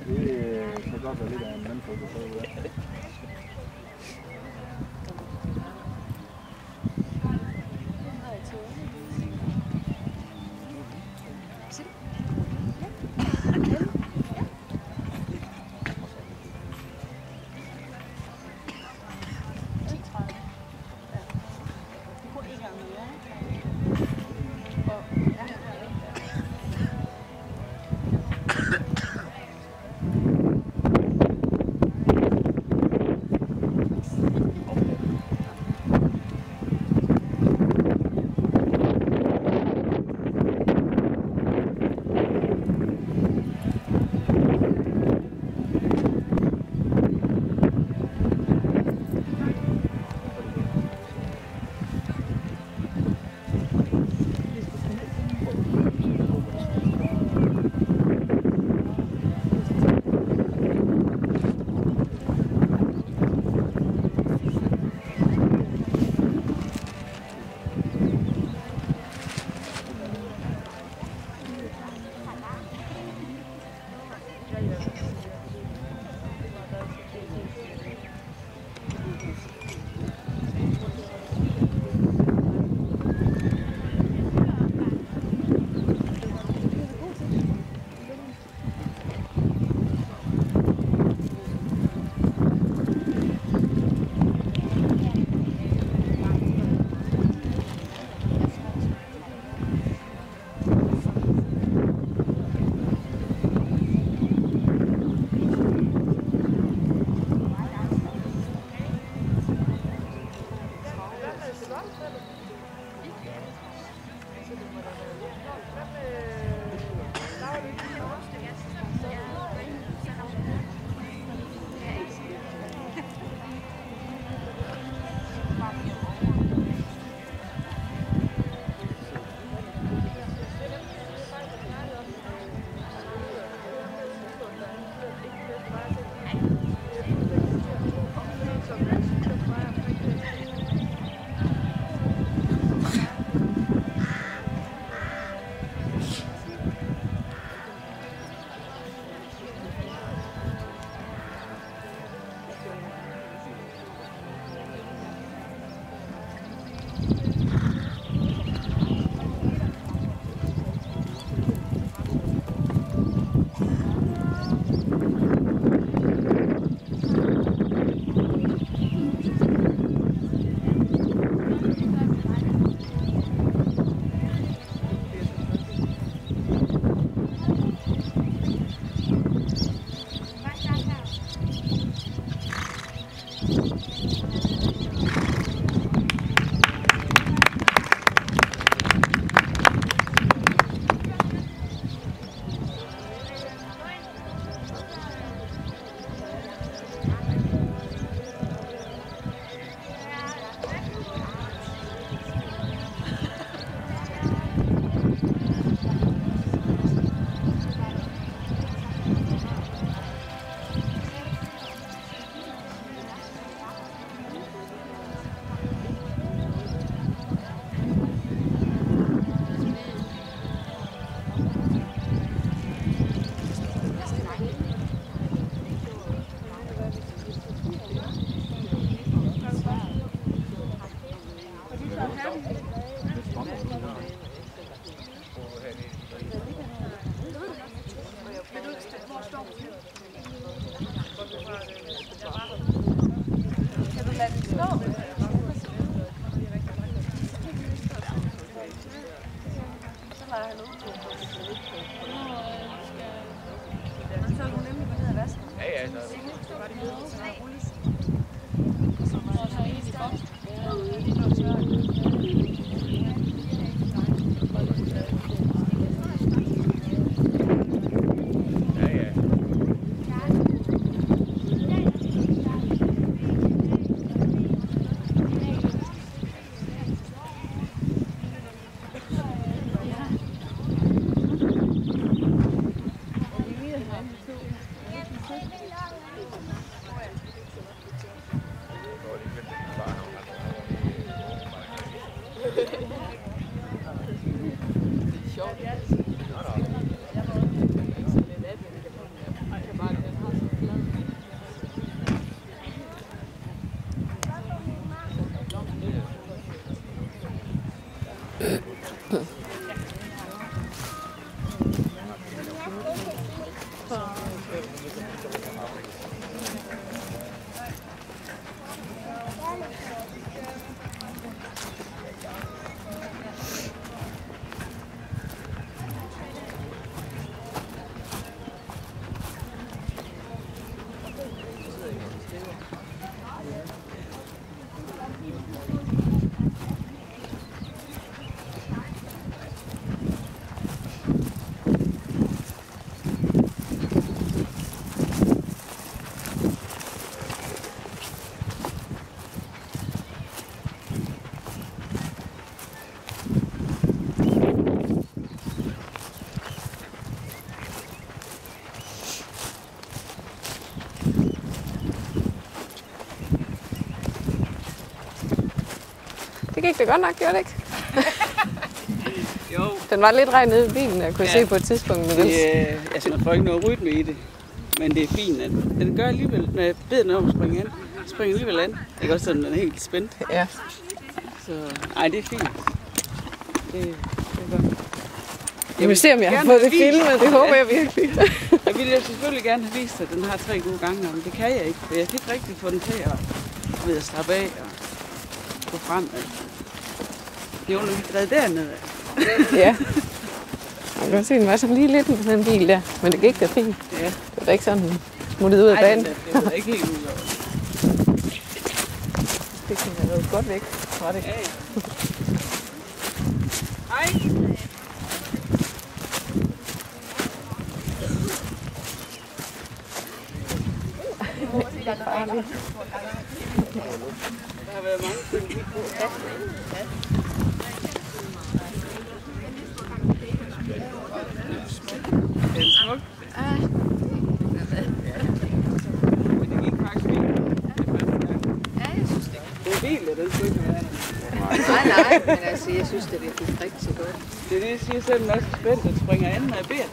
Det kan godt være lidt af en mandfolk, der prøver det. Det gik da godt nok, gjorde det ikke? Jo. Den var lidt regnet ned i bilen, jeg kunne se på et tidspunkt. Men Altså, man får ikke noget rytme i det. Men det er fint, at den gør alligevel, når jeg beder den om at springe an. Springer alligevel an. Ikke også sådan, den er helt spændt. Ja. Så, ej, det er fint. Det er godt. Jeg vil se, om jeg har fået det filmet. Det håber jeg virkelig. Jeg ville selvfølgelig gerne have vist, at den har 3 gode gange, men det kan jeg ikke. For jeg kan ikke rigtig få den til at slappe af og gå frem. Det er jo noget drevet dernede. Ja. Man kan se, den var sådan lige lidt på den bil der. Men det gik da fint. Ja. Det var da ikke sådan, den smuttede ud af banen. Det var ikke helt ud over. Det kunne have været godt væk fra det. Ja. Hej. Der har været mange ting på. Det er smukt. Men det gik faktisk fint. Ja, jeg synes det. Det er bil, og den skulle ikke være. Nej, men altså, jeg synes, det gik rigtig godt. Det er det, jeg siger, selv, når jeg er spændt, at springer an, når jeg beder.